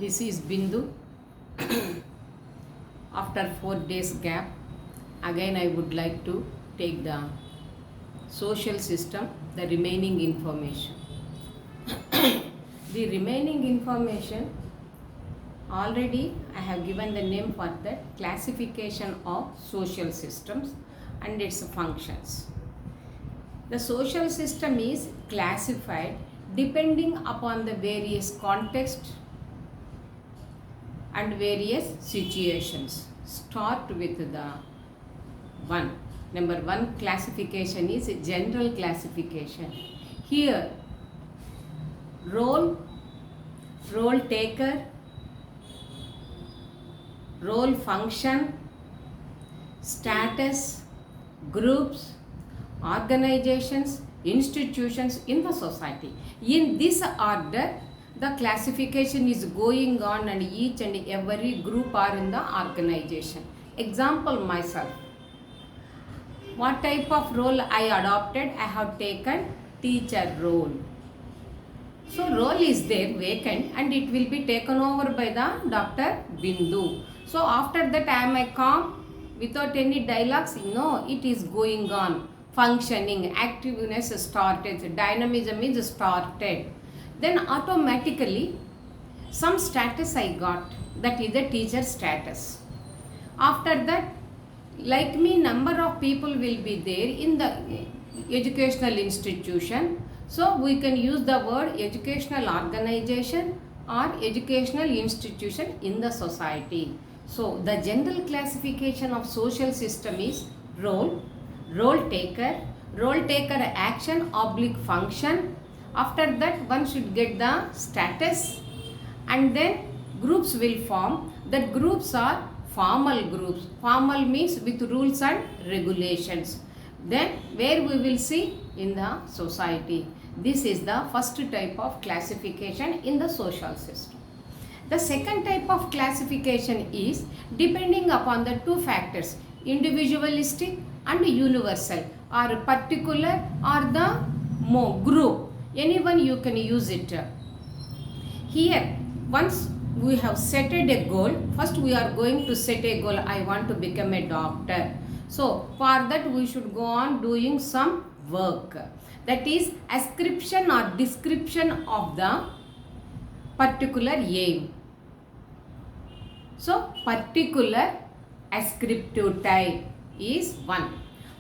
This is Bindu. After 4 days gap, again I would like to take the social system, the remaining information. The remaining information, already I have given the name for that, classification of social systems and its functions. The social system is classified depending upon the various contexts and various situations. Start with the one. Number one classification is general classification. Here, role taker, role function, status, groups, organizations, institutions in the society. In this order, the classification is going on, and each and every group are in the organization. Example, myself. What type of role I adopted? I have taken teacher role. So role is there vacant and it will be taken over by the Dr. Bindu. So after that I am calm without any dialogues? No, it is going on. Functioning, activeness started, dynamism is started. Then automatically some status I got, that is the teacher status. After that, like me, number of people will be there in the educational institution. So we can use the word educational organization or educational institution in the society. So the general classification of social system is role taker action / function. After that, one should get the status, and then groups will form. That groups are formal groups. Formal means with rules and regulations. Then where we will see in the society. This is the first type of classification in the social system. The second type of classification is depending upon the two factors, individualistic and universal, or particular or the group. Anyone you can use it. Here, once we have set a goal, first we are going to set a goal. I want to become a doctor. So for that we should go on doing some work. That is ascription or description of the particular aim. So particular ascriptive type is one.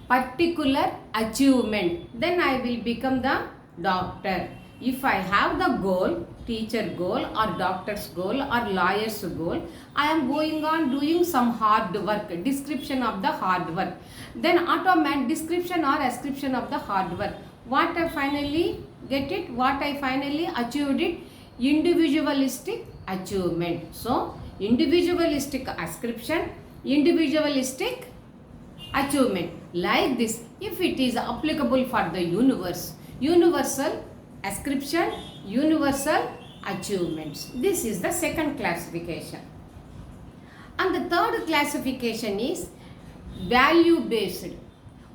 Particular achievement, then I will become the doctor. If I have the goal, teacher goal or doctor's goal or lawyer's goal, I am going on doing some hard work, description of the hard work. Then automatic description or ascription of the hard work. What I finally get it, what I finally achieved it, individualistic achievement. So individualistic ascription, individualistic achievement. Like this, if it is applicable for the universe, universal ascription, universal achievements. This is the second classification. And the third classification is value based.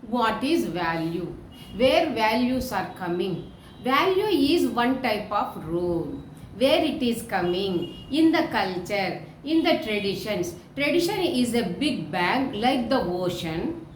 What is value? Where values are coming? Value is one type of role. Where it is coming? In the culture, in the traditions. Tradition is a big bag like the ocean.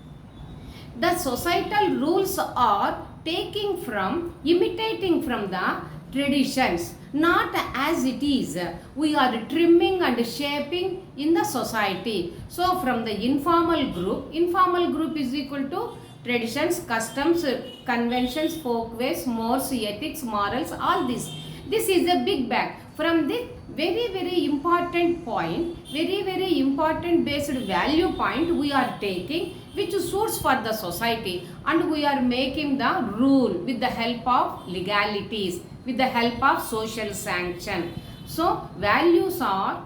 The societal rules are imitating from the traditions, not as it is. We are trimming and shaping in the society. So from the informal group is equal to traditions, customs, conventions, folkways, mores, ethics, morals, all this. This is a big bag. From this very important point, very important based value point we are taking, which suits for the society, and we are making the rule with the help of legalities, with the help of social sanction. So values are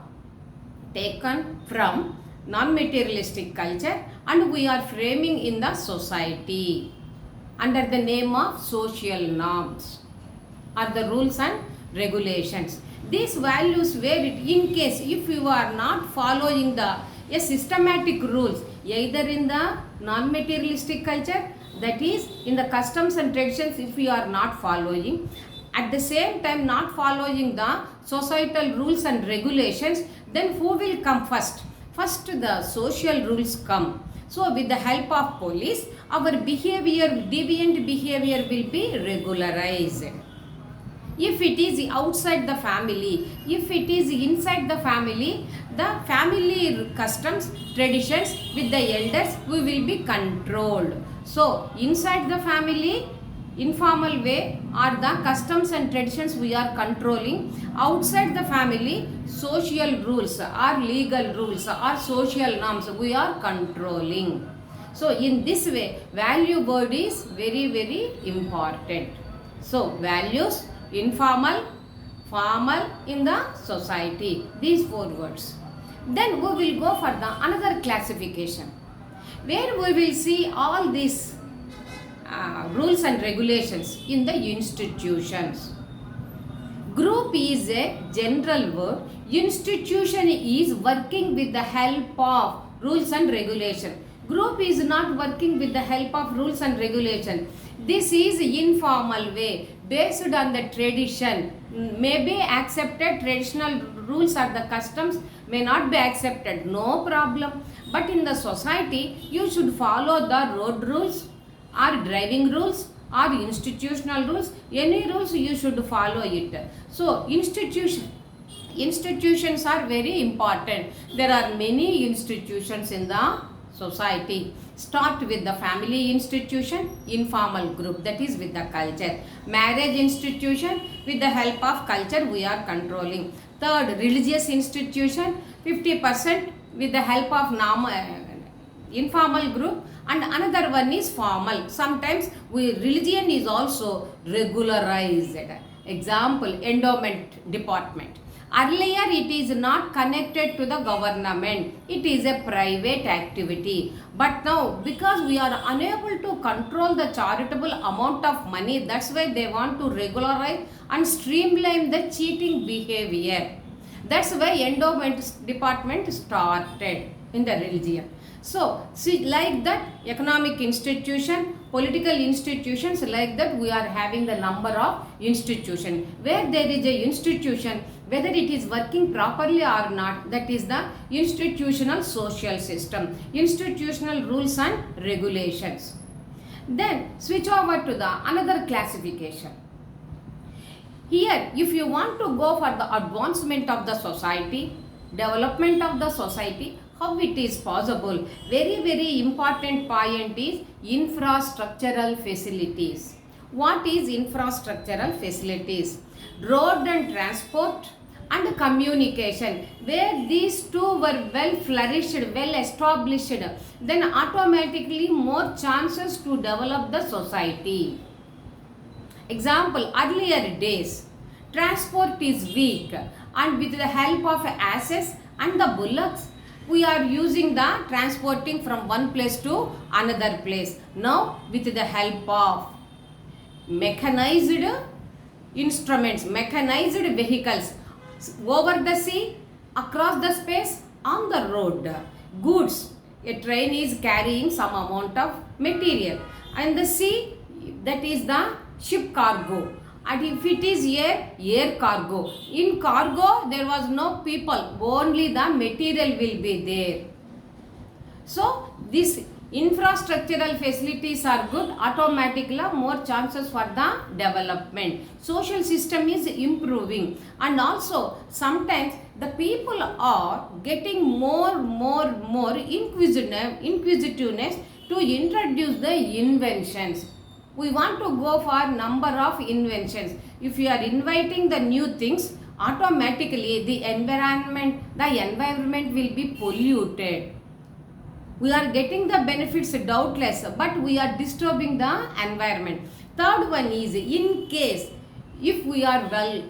taken from non-materialistic culture and we are framing in the society under the name of social norms or the rules and regulations. These values, where it, in case if you are not following the systematic rules, either in the non-materialistic culture, that is in the customs and traditions, if you are not following, at the same time not following the societal rules and regulations, then who will come first? First the social rules come. So with the help of police, our behavior, deviant behavior will be regularized. If it is outside the family, if it is inside the family customs, traditions with the elders, we will be controlled. So inside the family, informal way are the customs and traditions we are controlling. Outside the family, social rules or legal rules or social norms we are controlling. So in this way, value word is very, very important. So values, informal, formal in the society, these 4 words. Then we will go for the another classification where we will see all these rules and regulations in the institutions. Group is a general word. Institution is working with the help of rules and regulation. Group is not working with the help of rules and regulation. This is informal way based on the tradition. May be accepted, traditional rules or the customs may not be accepted, no problem. But in the society, you should follow the road rules or driving rules or institutional rules. Any rules you should follow it. So institutions are very important. There are many institutions in the society. Start with the family institution, informal group, that is with the culture. Marriage institution, with the help of culture we are controlling. Third, religious institution, 50% with the help of informal group, and another one is formal. Sometimes religion is also regularized. Example, endowment department. Earlier it is not connected to the government. It is a private activity. But now because we are unable to control the charitable amount of money, that's why they want to regularize and streamline the cheating behavior. That's why endowment department started in the religion. So see, like that, economic institution, political institutions, like that we are having the number of institutions. Where there is a institution, whether it is working properly or not, that is the institutional social system, institutional rules and regulations. Then switch over to the another classification. Here, if you want to go for the advancement of the society, development of the society, how it is possible? Very, very important point is infrastructural facilities. What is infrastructural facilities? Road and transport and communication. Where these two were well flourished, well established, then automatically more chances to develop the society. Example, earlier days, transport is weak, and with the help of asses and the bullocks, we are using the transporting from one place to another place. Now with the help of mechanized instruments, mechanized vehicles, over the sea, across the space, on the road, goods, a train is carrying some amount of material, and the sea, that is the ship cargo, and if it is air cargo. In cargo there was no people, only the material will be there. So these infrastructural facilities are good, automatically more chances for the development. Social system is improving, and also sometimes the people are getting more inquisitiveness to introduce the inventions. We want to go for number of inventions. If you are inviting the new things, automatically the environment will be polluted. We are getting the benefits doubtless, but we are disturbing the environment. Third one is, in case if we are well,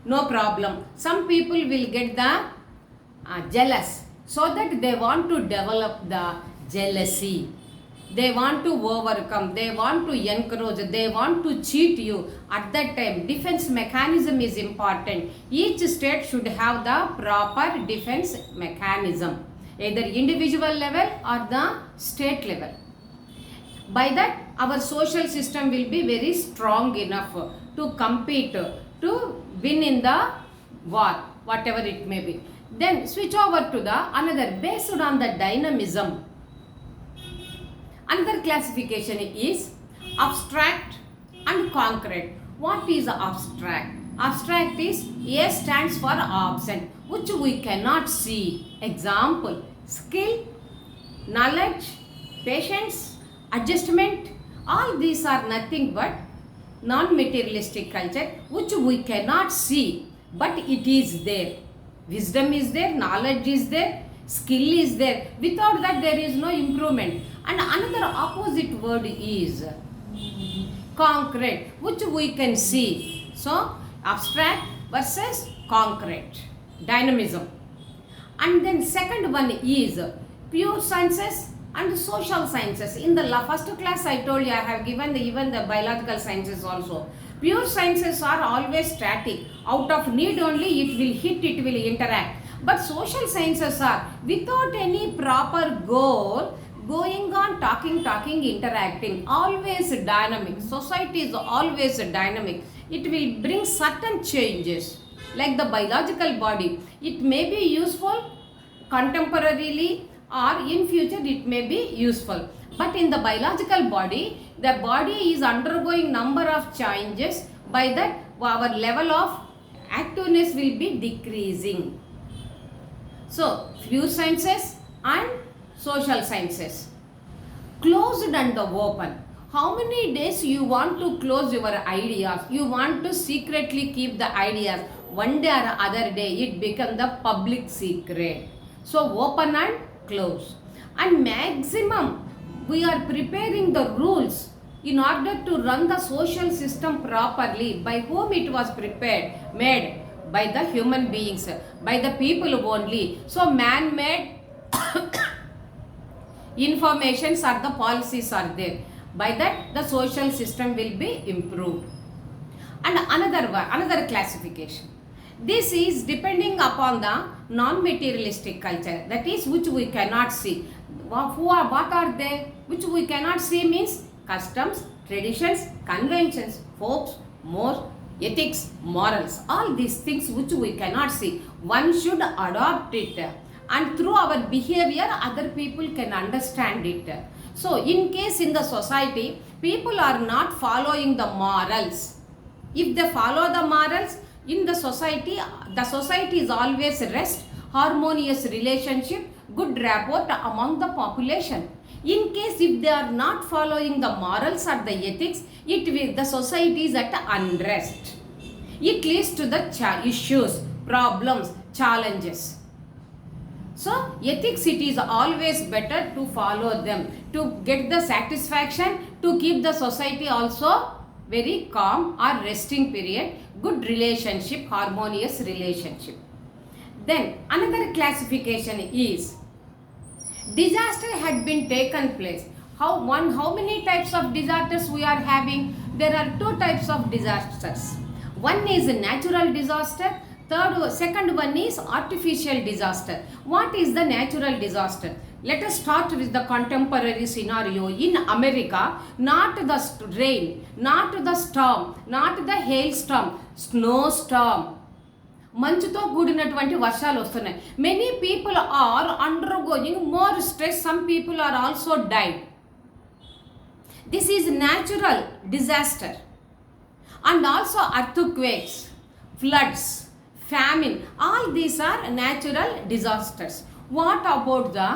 no problem. Some people will get the jealous, so that they want to develop the jealousy. They want to overcome, they want to encourage, they want to cheat you. At that time, defense mechanism is important. Each state should have the proper defense mechanism, either individual level or the state level. By that, our social system will be very strong enough to compete, to win in the war, whatever it may be. Then switch over to the another based on the dynamism. Another classification is abstract and concrete. What is abstract? Abstract is A stands for absent, which we cannot see. Example, skill, knowledge, patience, adjustment. All these are nothing but non-materialistic culture which we cannot see, but it is there. Wisdom is there, knowledge is there, skill is there. Without that there is no improvement. And another opposite word is concrete, which we can see. So abstract versus concrete, dynamism. And then second one is pure sciences and social sciences. In the first class I told you, I have given even the biological sciences also. Pure sciences are always static. Out of need only it will hit, it will interact. But social sciences are without any proper goal, going on talking, interacting, always dynamic. Society is always dynamic. It will bring certain changes. Like the biological body, it may be useful contemporarily or in future it may be useful. But in the biological body, the body is undergoing number of changes. By that our level of activeness will be decreasing. So pure sciences and social sciences. Closed and open. How many days you want to close your ideas? You want to secretly keep the ideas. One day or other day it becomes the public secret. So open and close. And maximum we are preparing the rules in order to run the social system properly. By whom it was prepared? Made by the human beings, by the people only. So man-made informations or the policies are there. By that the social system will be improved. And another classification. This is depending upon the non-materialistic culture, that is which we cannot see. What are they? Which we cannot see means customs, traditions, conventions, hopes, more, ethics, morals. All these things which we cannot see. One should adopt it. And through our behavior, other people can understand it. So in case in the society, people are not following the morals. If they follow the morals, in the society is always rest, harmonious relationship, good rapport among the population. In case if they are not following the morals or the ethics, the society is at unrest. It leads to the issues, problems, challenges. So ethics, it is always better to follow them, to get the satisfaction, to keep the society also very calm or resting period, good relationship, harmonious relationship. Then another classification is disaster had been taken place. How many types of disasters we are having? There are two types of disasters. One is a natural disaster. Second one is artificial disaster. What is the natural disaster? Let us start with the contemporary scenario. In America, not the rain, not the storm, not the hailstorm, snowstorm. మంచుతో కూడినటువంటి వర్షాలు వస్తున్నాయి. Many people are undergoing more stress. Some people are also died. This is natural disaster. And also earthquakes, floods, famine. All these are natural disasters. What about the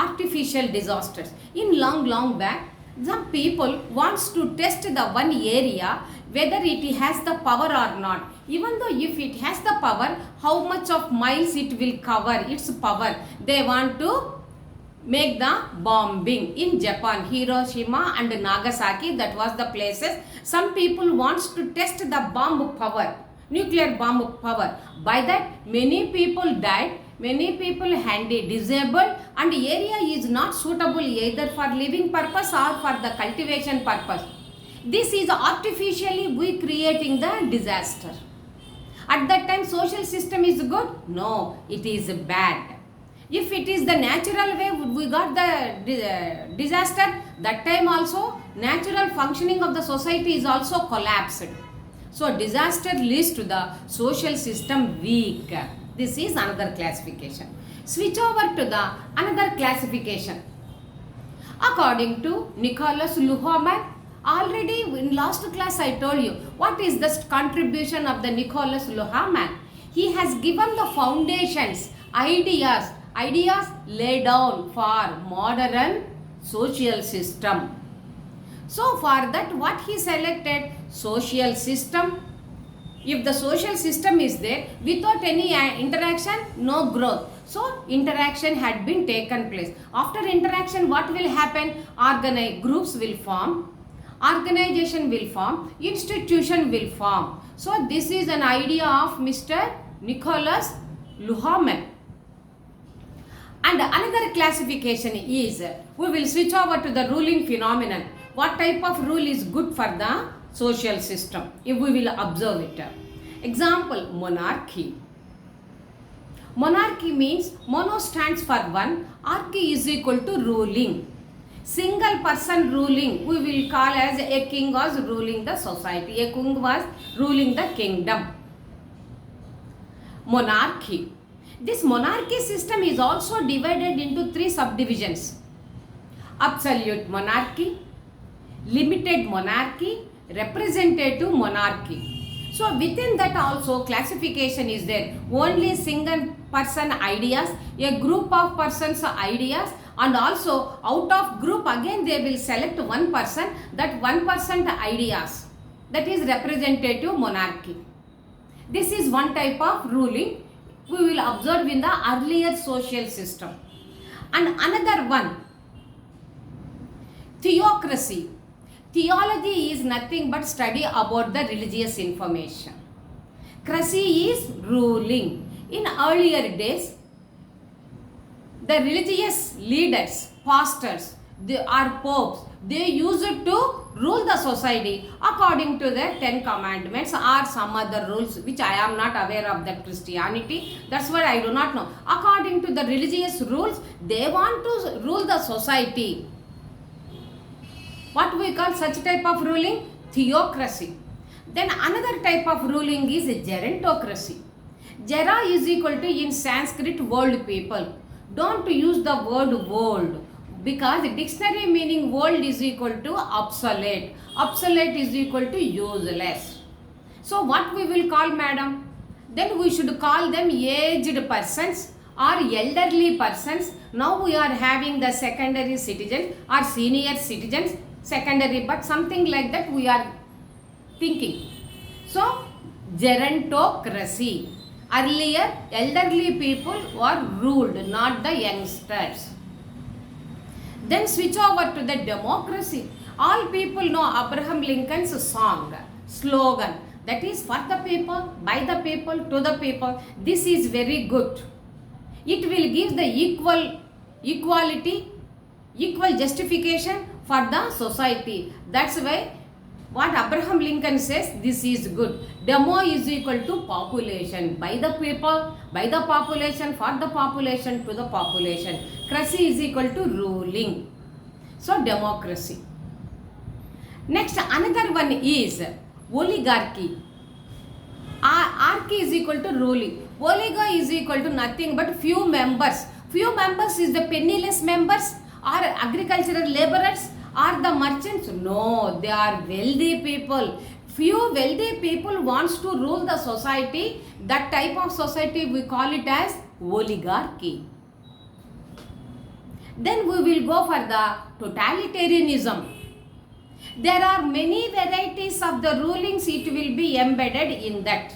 artificial disasters? In long back, some people wants to test the one area whether it has the power or not. Even though if it has the power, how much of miles it will cover, its power. They want to make the bombing in Japan, Hiroshima and Nagasaki, that was the places. Some people wants to test the bomb power, nuclear bomb power. By that many people died, many people disabled, and area is not suitable either for living purpose or for the cultivation purpose. This is artificially we creating the disaster. At that time social system is good? No, it is bad. If it is the natural way we got the disaster, that time also natural functioning of the society is also collapsed. So disaster leads to the social system weak. This is another classification. Switch over to the another classification. According to Nicholas Luhmann, already in last class I told you what is the contribution of the Nicholas Luhmann. He has given the foundations, ideas laid down for modern social system. So for that what he selected? Social system. If the social system is there, without any interaction, no growth. So interaction had been taken place. After interaction, what will happen? Groups will form, organization will form, institution will form. So this is an idea of Mr. Nicholas Luhmann. And another classification is, we will switch over to the ruling phenomenon. What type of rule is good for the social system, if we will observe it. Example, monarchy. Monarchy means mono stands for one, archy is equal to ruling. Single person ruling, we will call as a king was ruling the society, a king was ruling the kingdom. Monarchy. This monarchy system is also divided into three subdivisions: absolute monarchy, limited monarchy, representative monarchy. So within that also classification is there. Only single person ideas, a group of persons ideas, and also out of group again they will select one person, that 1% ideas. That is representative monarchy. This is one type of ruling we will observe in the earlier social system. And another one, theocracy. Theology is nothing but study about the religious information. Cracy is ruling. In earlier days, the religious leaders, pastors, popes, they used to rule the society according to the 10 commandments or some other rules which I am not aware of that Christianity. That's why I do not know. According to the religious rules, they want to rule the society. What we call such type of ruling? Theocracy. Then another type of ruling is gerontocracy. Gera is equal to in Sanskrit world people. Don't use the word world, because dictionary meaning world is equal to obsolete. Obsolete is equal to useless. So what we will call, madam? Then we should call them aged persons or elderly persons. Now we are having the secondary citizens or senior citizens. Secondary, but something like that we are thinking. So gerontocracy. Earlier elderly people were ruled, not the youngsters. Then switch over to the democracy. All people know Abraham Lincoln's song, slogan, that is for the people, by the people, to the people. This is very good. It will give the equality, equal justification for the society. That's why what Abraham Lincoln says, this is good. Demo is equal to population, by the people, by the population, for the population, to the population. Cracy is equal to ruling. So democracy. Next, another one is oligarchy. Archy is equal to ruling. Oligarchy is equal to nothing but few members. Few members is the penniless members, or agricultural laborers, or the merchants. No, they are wealthy people. Few wealthy people wants to rule the society. That type of society we call it as oligarchy. Then we will go for the totalitarianism. There are many varieties of the rulings, it will be embedded in that.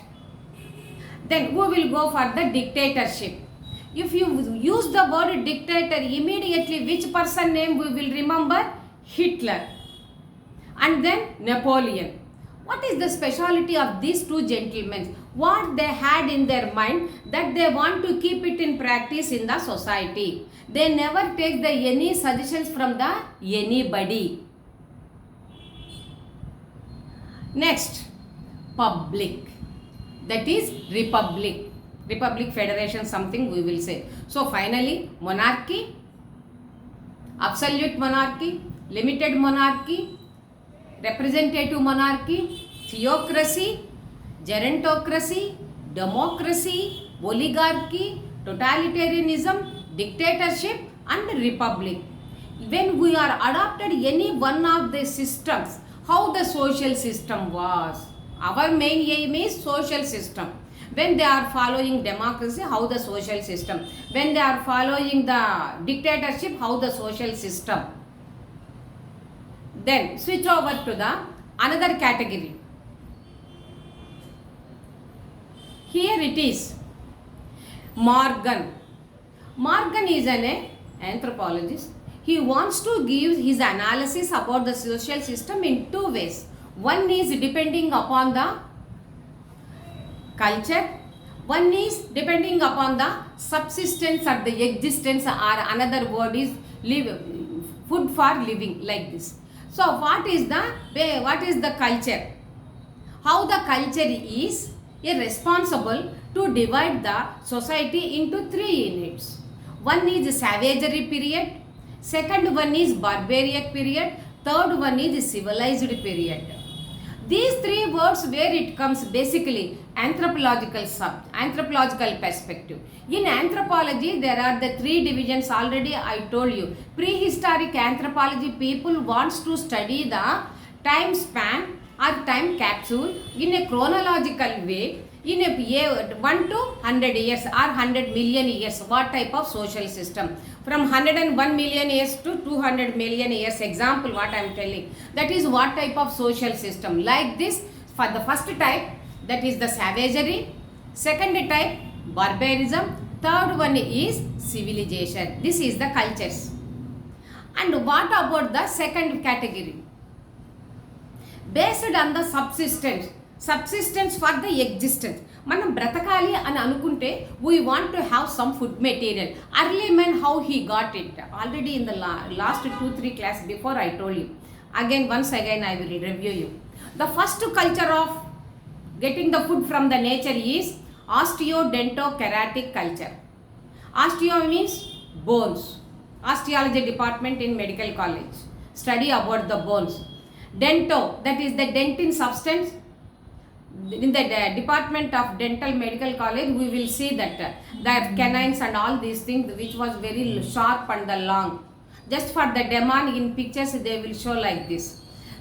Then we will go for the dictatorship. If you use the word dictator, immediately which person name we will remember? Hitler. And then Napoleon. What is the speciality of these two gentlemen? What they had in their mind, that they want to keep it in practice in the society. They never take any suggestions from anybody. Next, public. That is republic. Republic, federation, something we will say. So finally, monarchy, absolute monarchy, limited monarchy, representative monarchy, theocracy, gerontocracy, democracy, oligarchy, totalitarianism, dictatorship and republic. When we are adopted any one of the systems, how the social system was. Our main aim is social system. When they are following democracy, how the social system. When they are following the dictatorship, how the social system. Then switch over to the another category. Here it is. Morgan. Morgan is an anthropologist. He wants to give his analysis about the social system in two ways. One is depending upon the culture. One is depending upon the subsistence or the existence, or another word is food for living, like this. So what is the culture? How the culture is responsible to divide the society into three units. One is savagery period, second one is barbaric period, third one is civilized period. These three words where it comes basically anthropological perspective. In anthropology there are the three divisions already I told you. Prehistoric anthropology people wants to study the time span or time capsule in a chronological way, in a 1 to 100 years or 100 million years, what type of social system. From 101 million years to 200 million years, example what I am telling, that is what type of social system. Like this, for the first type, that is the savagery, second type barbarism, third one is civilization. This is the cultures. And what about the second category? Based on the subsistence for the existence. మనం బ్రతకాలి అని అనుకుంటే we want to have some food material. Early man, how he got it, already in the last 2-3 class before I told you. Once again I will review you. The first culture of getting the food from the nature is osteodentokeramic culture. Osteo means bones. Osteology department in medical college, study about the bones. Dento, that is the dentin substance. In the department of dental medical college we will see that the canines and all these things which was very sharp and the long. Just for the demo in pictures they will show like this.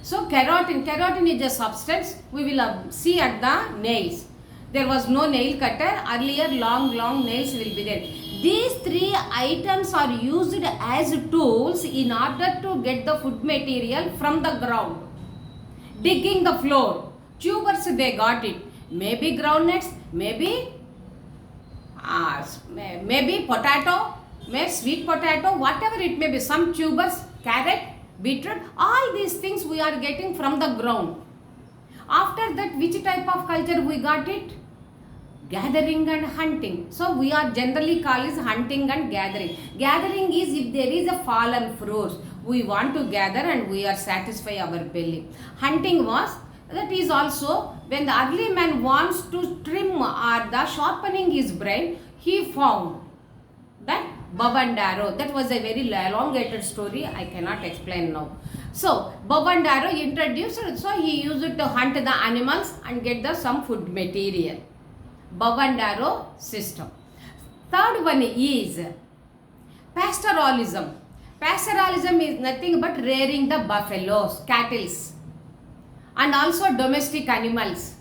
So keratin is a substance. We will see at the nails. There was no nail cutter earlier. Long nails will be there. These three items are used as tools in order to get the food material from the ground. Digging the floor, tubers they got it. Maybe groundnuts, maybe potato, maybe sweet potato, whatever it may be. Some tubers, carrot, beetroot, all these things we are getting from the ground. After that, which type of culture we got it? Gathering and hunting. So we are generally called as hunting and gathering. Gathering is if there is a fallen fruits, we want to gather and we are satisfy our belly. Hunting was, that is also when the early man wants to trim or the sharpening his brain, he found that bow and arrow. That was a very elongated story, I cannot explain now. So bow and arrow introduced, so he used it to hunt the animals and get the some food material. Bow and arrow system. Third one is pastoralism. Pastoralism is nothing but rearing the buffaloes, cattle, and also domestic animals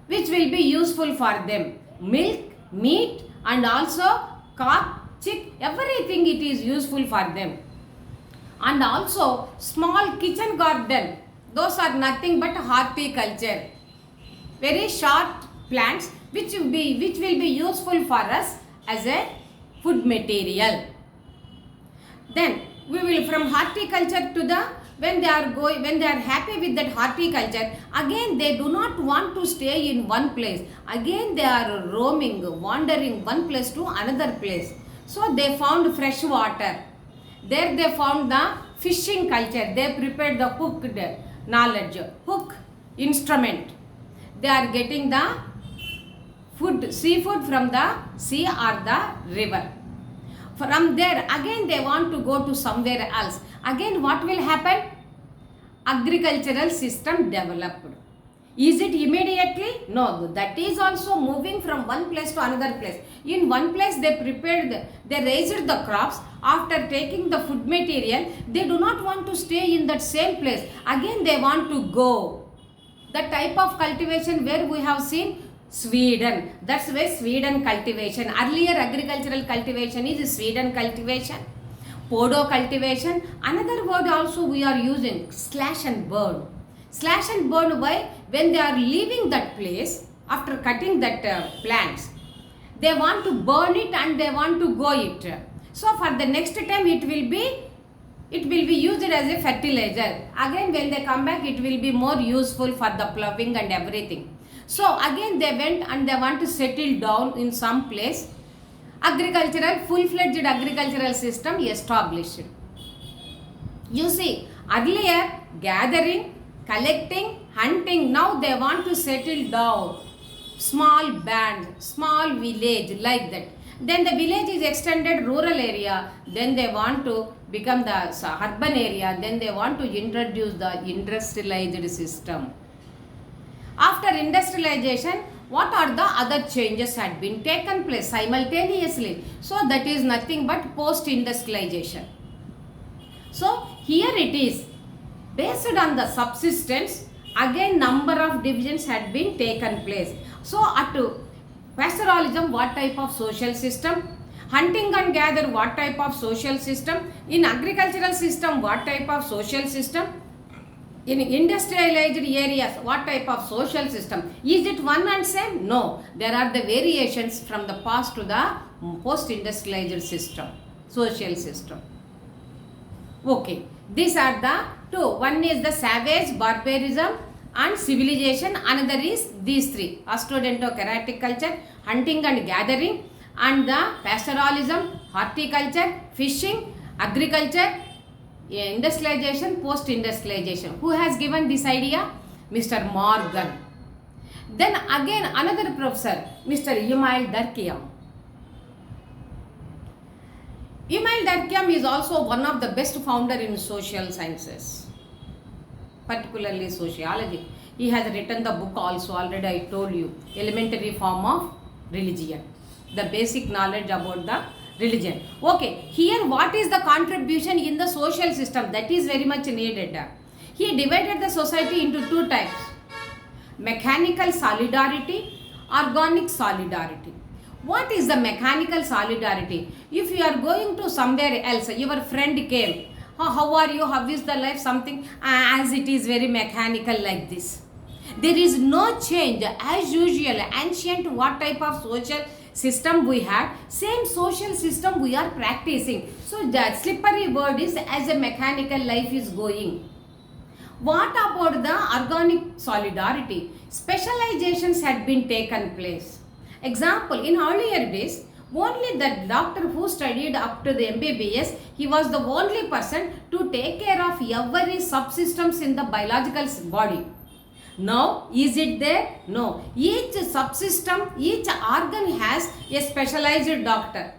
which will be useful for them. Milk, meat and also cock, chick, everything it is useful for them. And also small kitchen garden, those are nothing but horticulture. Very short plants which will be useful for us as a food material. Then we will from horticulture to the when they are happy with that horticulture, again they do not want to stay in one place. Again they are roaming, wandering one place to another place. So they found fresh water. There they found the fishing culture. They prepared the hooked knowledge, hook instrument. They are getting the seafood from the sea or the river. From there again they want to go to somewhere else. Again what will happen? agricultural system developed. Is it immediately? No, that is also moving from one place to another place. In one place they raised the crops. After taking the food material, they do not want to stay in that same place. Again they want to go. The type of cultivation where we have seen Sweden. That's why Sweden cultivation. Earlier agricultural cultivation is Sweden cultivation. Podo cultivation. Another word also we are using, slash and burn. Slash and burn, why? When they are leaving that place after cutting that plants, they want to burn it and they want to go it. So for the next time it will be used as a fertilizer. Again when they come back it will be more useful for the ploughing and everything. So again they went and they want to settle down in some place. Full-fledged agricultural system established. You see, earlier gathering, collecting, hunting, now they want to settle down. Small band, small village, like that. Then the village is extended rural area, then they want to become the urban area, then they want to introduce the industrialized system. After industrialization, what are the other changes had been taken place simultaneously? So that is nothing but post-industrialization. So here it is, based on the subsistence, again number of divisions had been taken place. So at pastoralism, what type of social system? Hunting and gather, what type of social system? In agricultural system, what type of social system? In industrialized areas, what type of social system? Is it one and same? No. There are the variations from the past to the post-industrialized system, social system. Okay. These are the two. One is the savage, barbarism and civilization. Another is these three. Ostodento-keratic culture, hunting and gathering, and the pastoralism, horticulture, fishing, agriculture, industrialization, post-industrialization. Who has given this idea? Mr. Morgan. Then again another professor, Mr. Emil Durkheim. Emil Durkheim is also one of the best founder in social sciences, particularly sociology. He has written the book also, already I told you, Elementary Form of Religion, the basic knowledge about the religion. Okay, here what is the contribution in the social system? That is very much needed. He divided the society into two types: mechanical solidarity, organic solidarity. What is the mechanical solidarity? If you are going to somewhere else, your friend came, how are you, how is the life, something, as it is very mechanical like this. There is no change as usual. Ancient, what type of social system we had, same social system we are practicing. So that slippery word is as a mechanical life is going. What about the organic solidarity? Specializations had been taken place. Example, in earlier days, only the doctor who studied up to the MBBS, he was the only person to take care of every subsystems in the biological body. Now, is it there? No. Each subsystem, each organ has a specialized doctor.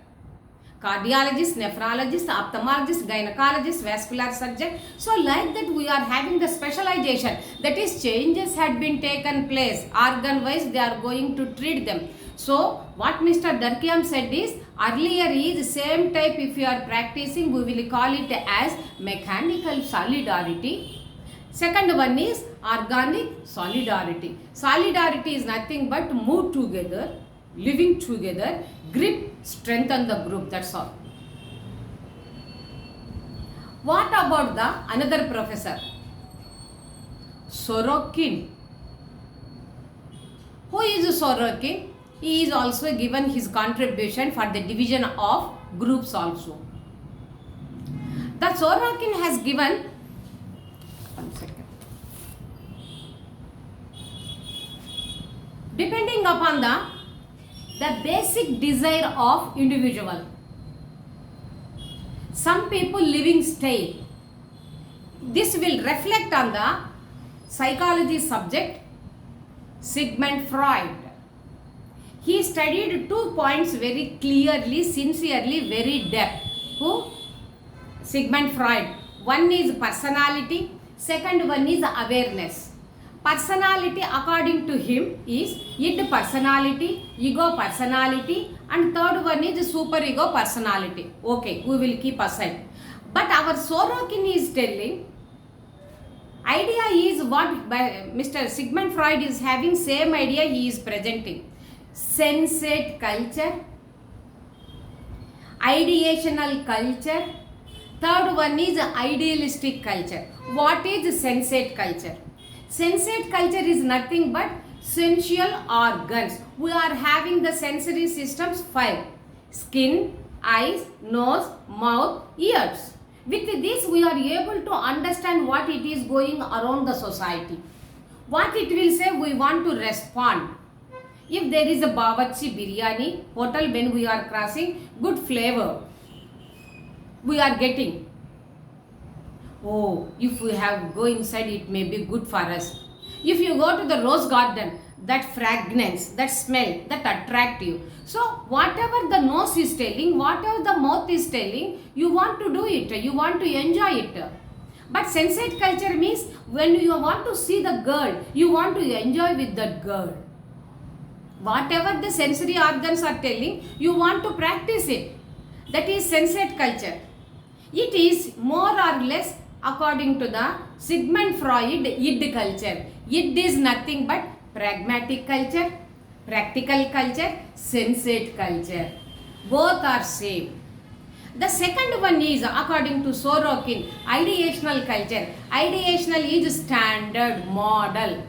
Cardiologist, nephrologist, ophthalmologist, gynecologist, vascular surgeon. So, like that we are having the specialization. That is, changes had been taken place. Organ-wise, they are going to treat them. So, what Mr. Durkheim said is, earlier is same type if you are practicing, we will call it as mechanical solidarity. Second one is organic solidarity. Solidarity is nothing but move together, living together, grip, strengthen the group, that's all. What about the another professor? Sorokin. Who is Sorokin? He is also given his contribution for the division of groups also. The Sorokin has given, one second. Depending upon the basic desire of individual. Some people living style. This will reflect on the psychology subject, Sigmund Freud. He studied 2 points very clearly, sincerely, very depth. Who? Sigmund Freud. One is personality, Second one is awareness. Personality according to him is id personality, ego personality, and third one is superego personality. Okay, we will keep aside. But our Sorokin is telling, idea is what by Mr. Sigmund Freud is having, same idea he is presenting. Sensate culture, ideational culture, third one is idealistic culture. What is sensate culture? Sensate culture is nothing but sensual organs. We are having the sensory systems 5. Skin, eyes, nose, mouth, ears. With this we are able to understand what it is going around the society. What it will say, we want to respond. If there is a bawarchi biryani hotel when we are crossing, good flavor we are getting. Oh, if we have go inside, it may be good for us. If you go to the rose garden, that fragrance, that smell, that attract you. So whatever the nose is telling, whatever the mouth is telling, you want to do it, you want to enjoy it. But sensate culture means when you want to see the girl, you want to enjoy with that girl. Whatever the sensory organs are telling, you want to practice it. That is sensate culture. It is more or less according to the Sigmund Freud id culture. Id is nothing but pragmatic culture, practical culture, sensate culture. Both are same. The second one is according to Sorokin, ideational culture. Ideational is standard model.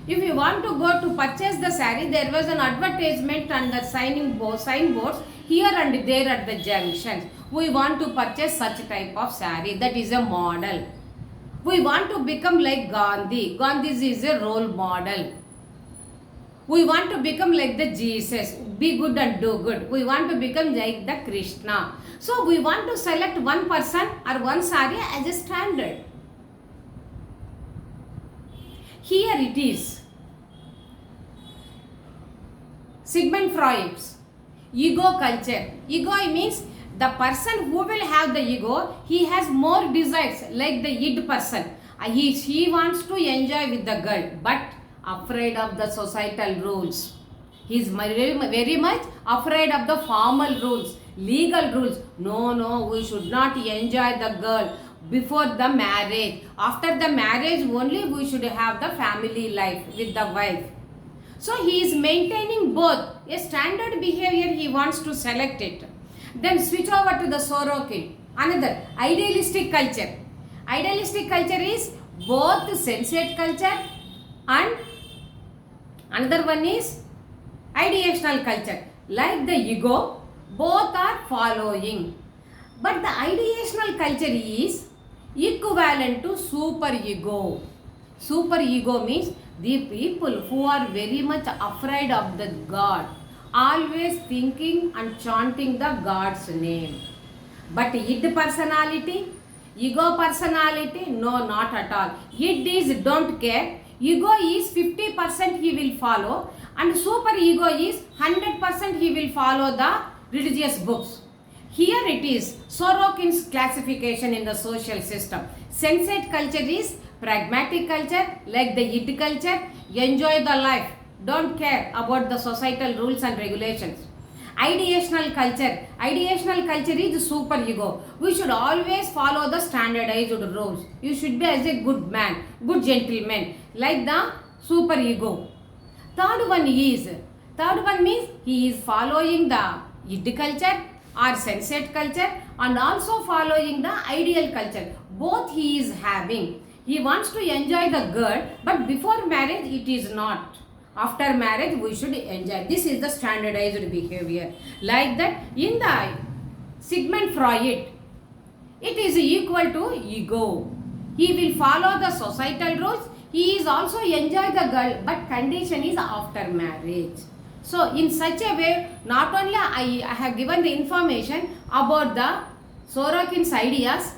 If you want to go to purchase the saree, there was an advertisement and the signboards here and there at the junctions. We want to purchase such type of saree. That is a model. We want to become like Gandhi. Gandhi is a role model. We want to become like the Jesus. Be good and do good. We want to become like the Krishna. So we want to select one person or one saree as a standard. Here it is. Sigmund Freud's ego culture. Ego means the person who will have the ego, he has more desires like the id person. He wants to enjoy with the girl, but afraid of the societal rules. He is very much afraid of the formal rules, legal rules. No, we should not enjoy the girl before the marriage. After the marriage only we should have the family life with the wife. So he is maintaining both. A standard behavior he wants to select it. Then switch over to the Sorokin. Another idealistic culture. Idealistic culture is both sensate culture and another one is ideational culture. Like the ego, both are following. But the ideational culture is equivalent to superego. Superego means the people who are very much afraid of the God, always thinking and chanting the God's name. But id personality, ego personality, no, not at all. Id is don't care. Ego is 50% he will follow, and super ego is 100% he will follow the religious books. Here it is Sorokin's classification in the social system. Sensate culture is pragmatic culture, like the id culture, enjoy the life, don't care about the societal rules and regulations. Ideational culture is super ego. We should always follow the standardized rules. You should be as a good man, good gentleman, like the super ego. Third one means he is following the id culture or sensate culture and also following the ideal culture. Both he is having. He wants to enjoy the girl, but before marriage it is not. After marriage we should enjoy. This is the standardized behavior. Like that in the Sigmund Freud, it is equal to ego. He will follow the societal rules. He is also enjoy the girl, but condition is after marriage. So in such a way, not only I have given the information about the Sorokin's ideas.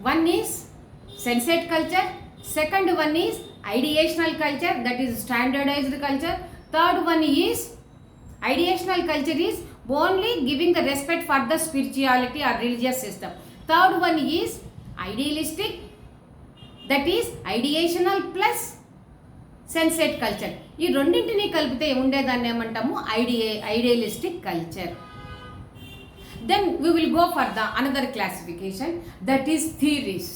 One is sensate culture, second one is ideational culture, that is standardized culture, third one is ideational culture is only giving the respect for the spirituality or religious system, third one is idealistic, that is ideational plus sensate culture. ఈ రెండింటిని కలిపితే ఉండేదాన్ని ఏమంటాము? Idealistic culture. Then we will go for the another classification, that is theories.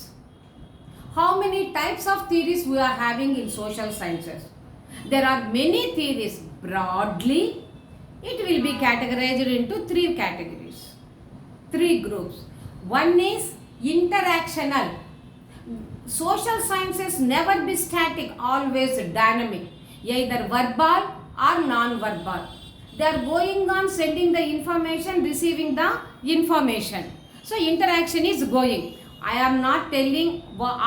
How many types of theories we are having in social sciences? There are many theories. Broadly, it will be categorized into three categories, three groups. One is interactional. Social sciences never be static, always dynamic, either verbal or non-verbal. They are going on sending the information, receiving the information. So interaction is going. I am not telling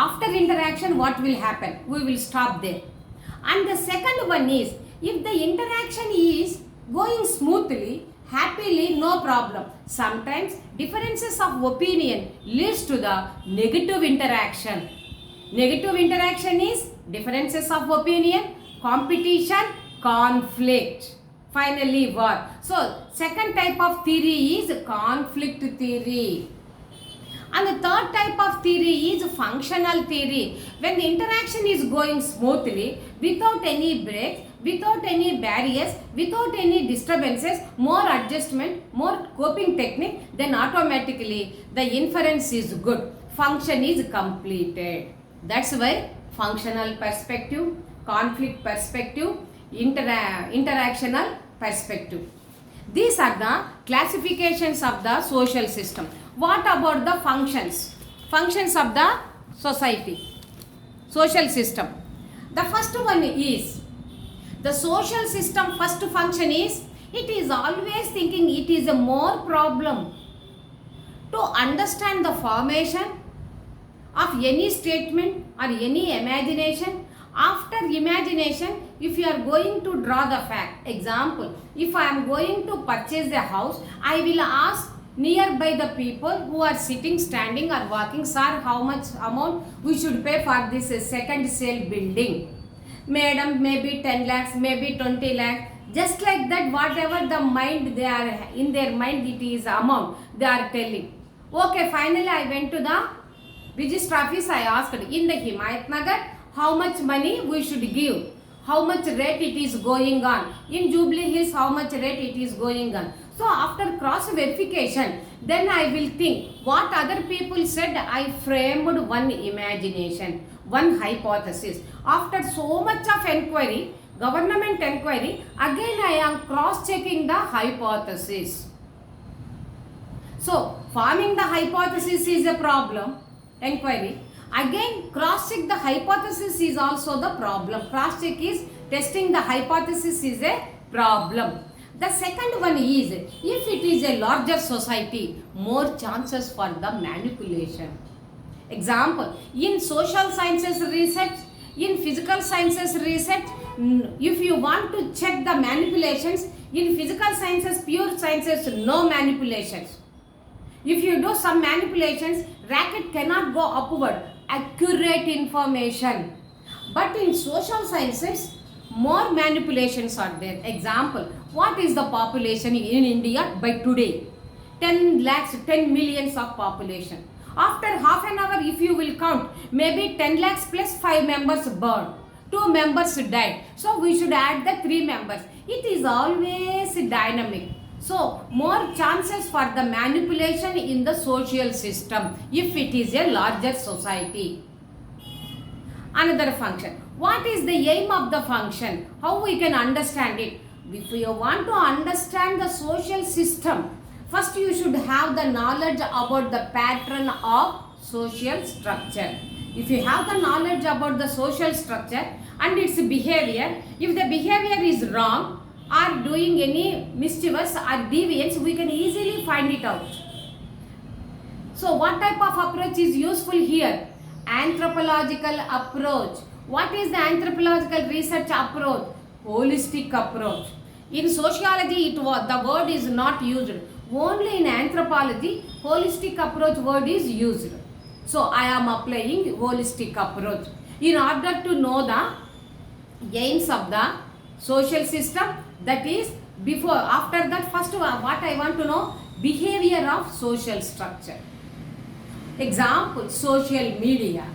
after interaction what will happen. We will stop there. And the second one is, if the interaction is going smoothly, happily, no problem. Sometimes differences of opinion leads to the negative interaction. Negative interaction is differences of opinion, competition, conflict. Finally, war. So, second type of theory is conflict theory. And the third type of theory is functional theory. When the interaction is going smoothly, without any breaks, without any barriers, without any disturbances, more adjustment, more coping technique, then automatically the inference is good. Function is completed. That's why functional perspective, conflict perspective, interactional perspective. These are the classifications of the social system. What about the functions? Functions of the society, social system. The first one is, the social system first function is, it is always thinking it is a more problem to understand the formation of any statement or any imagination. After imagination, if you are going to draw the fact, example, if I am going to purchase a house, I will ask nearby the people who are sitting, standing or walking, sir, how much amount we should pay for this second sale building? Madam, maybe 10 lakhs, maybe 20 lakhs. Just like that, whatever the mind they are in their mind, it is amount they are telling. Okay, finally I went to the register office. I asked, in the Himayat Nagar, how much money we should give, how much rate it is going on, in Jubilee Hills how much rate it is going on. So after cross verification, then I will think what other people said. I framed one imagination, one hypothesis. After so much of enquiry, government enquiry, again I am cross checking the hypothesis. So forming the hypothesis is a problem, enquiry. Again, cross-check the hypothesis is also the problem. Cross-check is testing the hypothesis is a problem. The second one is, if it is a larger society, more chances for the manipulation. Example, in social sciences research, in physical sciences research, if you want to check the manipulations, in physical sciences, pure sciences, no manipulations. If you do some manipulations, racket cannot go upward. Accurate information. But in social sciences, more manipulations are there. Example, what is the population in India by today? 10 lakhs, 10 millions of population. After half an hour, if you will count, maybe 10 lakhs plus 5 members burned, 2 members died. So we should add the 3 members. It is always dynamic. So more chances for the manipulation in the social system if it is a larger society. Another function. What is the aim of the function? How we can understand it? If you want to understand the social system, first you should have the knowledge about the pattern of social structure. If you have the knowledge about the social structure and its behavior, if the behavior is wrong, are doing any mischievous or deviance, we can easily find it out. So what type of approach is useful here? Anthropological approach. What is the anthropological research approach? Holistic approach. In sociology, the word is not used. Only in anthropology, holistic approach word is used. So I am applying holistic approach in order to know the aims of the social system. That is, before, after that, first what I want to know, behavior of social structure. Example, social media.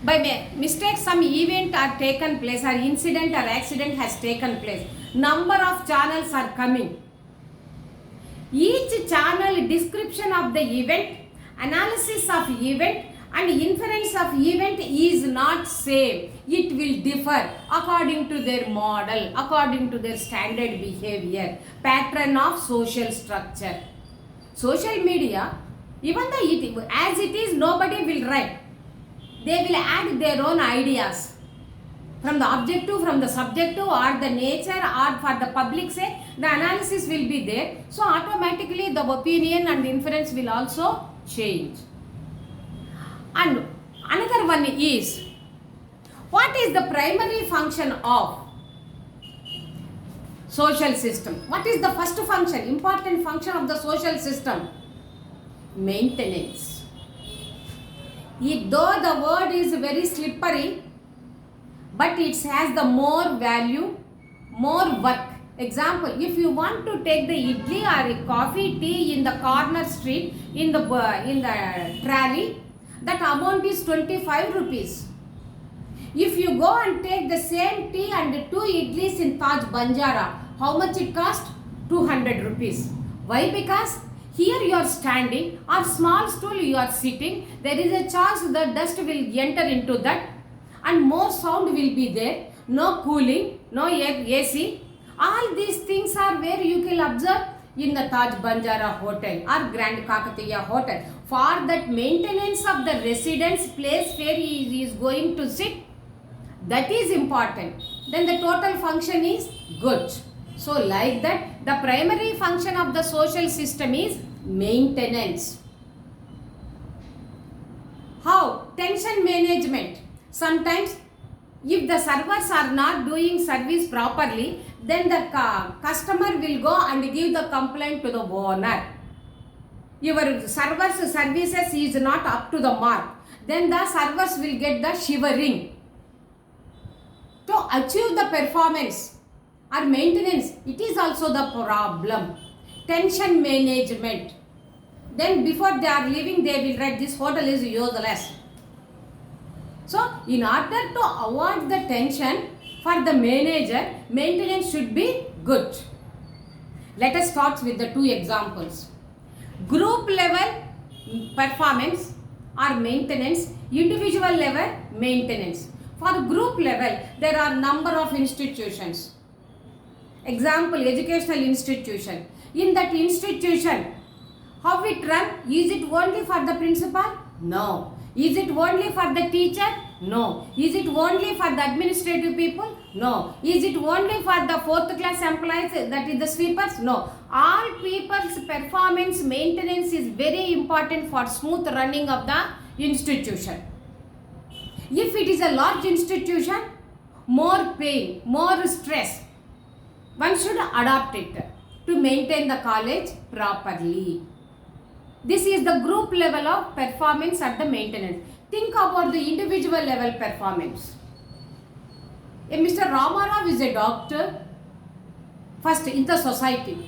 By mistake some event are taken place, or incident or accident has taken place, number of channels are coming. Each channel description of the event, analysis of event and inference of event is not same. It will differ according to their model, according to their standard behavior, pattern of social structure. Social media, even though as it is, nobody will write. They will add their own ideas from the objective, from the subjective, or the nature, or for the public sake, the analysis will be there. So automatically the opinion and inference will also change. And another one is, what is the primary function of social system? What is the first function, important function of the social system? Maintenance. Though the word is very slippery, but it has the more value, more work. Example, if you want to take the idli or coffee, tea in the corner street, in the trolley, that amount is 25 rupees. If you go and take the same tea and 2 idlis in Taj Banjara, how much it cost? 200 rupees. Why? Because here you are standing, or small stool you are sitting, there is a chance the dust will enter into that, and more sound will be there, no cooling, no AC. All these things are where you can observe in the Taj Banjara hotel or Grand Kakatiya hotel. For that maintenance of the residence place where he is going to sit, that is important. Then the total function is good. So like that, the primary function of the social system is maintenance. How? Tension management. Sometimes if the servers are not doing service properly, then the customer will go and give the complaint to the owner. Your server's services is not up to the mark. Then the servers will get the shivering. To achieve the performance or maintenance, it is also the problem. Tension management. Then before they are leaving, they will write, this hotel is useless. So in order to avoid the tension, for the manager, maintenance should be good. Let us start with the 2 examples. Group level performance or maintenance, individual level maintenance. For group level, there are number of institutions. Example, educational institution. In that institution, how it run? Is it only for the principal? No. Is it only for the teacher? No. Is it only for the administrative people? No. Is it only for the 4th class employees, that is the sweepers? No. All people's performance maintenance is very important for smooth running of the institution. If it is a large institution, more pain, more stress, one should adopt it to maintain the college properly. This is the group level of performance at the maintenance. Think about the individual level performance. Mr. Ramarao is a doctor, first in the society.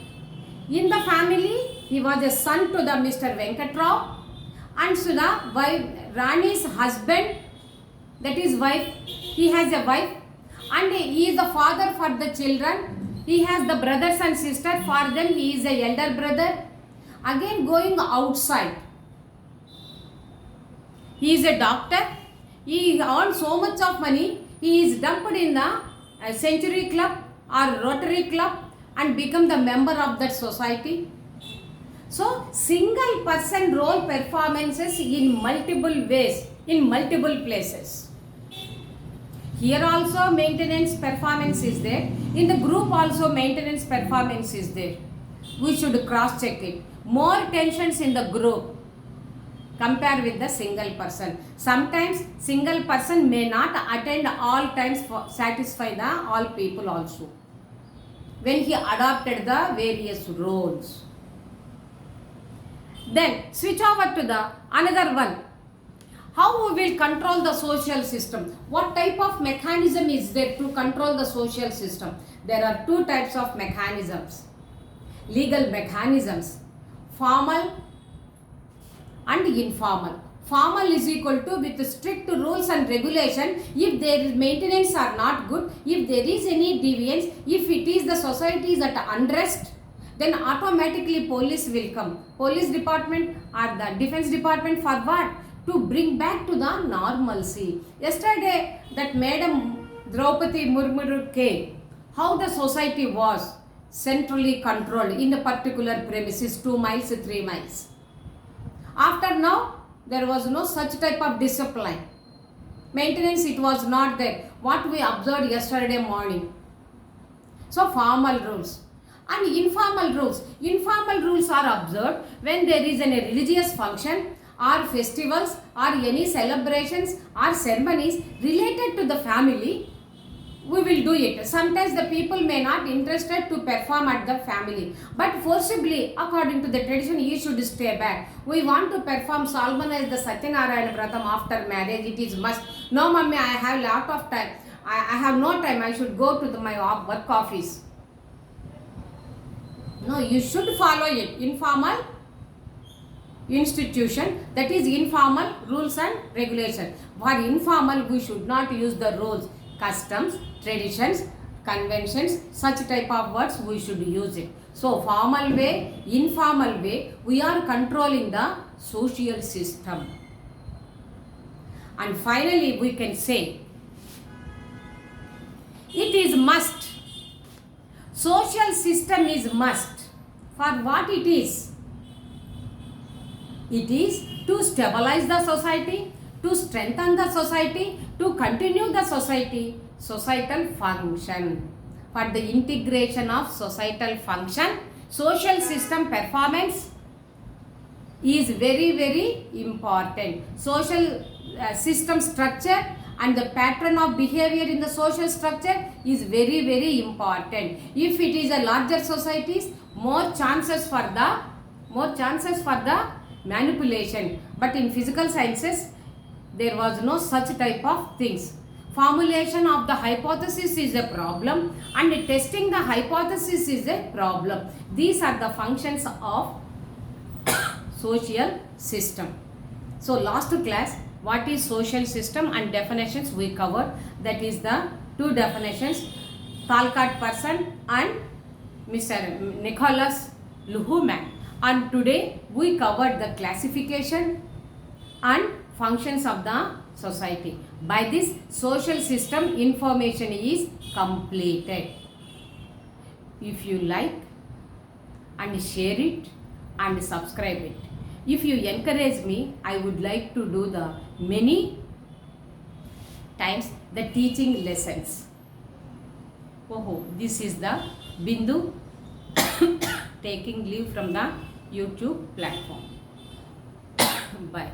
In the family, he was a son to the Mr. Venkatrao, and to the wife, Rani's husband, that is wife, he has a wife, and he is the father for the children. He has the brothers and sisters, for them he is a elder brother. Again going outside, he is a doctor, he earns so much of money, he is dumped in the Century Club or Rotary Club and become the member of that society. So single person role performances in multiple ways, in multiple places. Here also maintenance performance is there. In the group also maintenance performance is there. We should cross check it. More tensions in the group compare with the single person. Sometimes single person may not attend all times for satisfy the all people also, when he adopted the various roles. Then switch over to the another one. How we will control the social system? What type of mechanism is there to control the social system? There are 2 types of mechanisms. Legal mechanisms, formal and informal. Formal is equal to with strict rules and regulation. If their maintenance are not good, if there is any deviance, if it is the society is at unrest, then automatically police will come. Police department or the defense department for what? To bring back to the normalcy. Yesterday that Madam Draupadi Murmuru came. How the society was centrally controlled in the particular premises 2 miles, 3 miles. After now, there was no such type of discipline. Maintenance, it was not there. What we observed yesterday morning. So formal rules and informal rules. Informal rules are observed when there is a religious function or festivals or any celebrations or ceremonies related to the family. We will do it. Sometimes the people may not interested to perform at the family, but forcibly according to the tradition you should stay back. We want to perform solemnize the Satyanarayana Vratam after marriage. It is must. No mummy, I have lot of time. I have no time. I should go to my work office. No, you should follow it. Informal institution, that is informal rules and regulation. For informal, we should not use the rules, customs, traditions, conventions, such type of words we should use it. So formal way, informal way, we are controlling the social system. And finally we can say, it is must. Social system is must. For what it is? It is to stabilize the society, to strengthen the society, to continue the societal function. For the integration of societal function, social system performance is very, very important. Social system structure and the pattern of behavior in the social structure is very, very important. If it is a larger societies, more chances for the manipulation. But in physical sciences, there was no such type of things. Formulation of the hypothesis is a problem and testing the hypothesis is a problem. These are the functions of social system. So last class, what is social system and definitions we covered. That is the two definitions, Talcott person and Mr. Nicholas Luhmann. And today we covered the classification and functions of the society. By this, social system information is completed. If you like and share it and subscribe it. If you encourage me, I would like to do the many times the teaching lessons. Oh, this is the Bindu taking leave from the YouTube platform. Bye.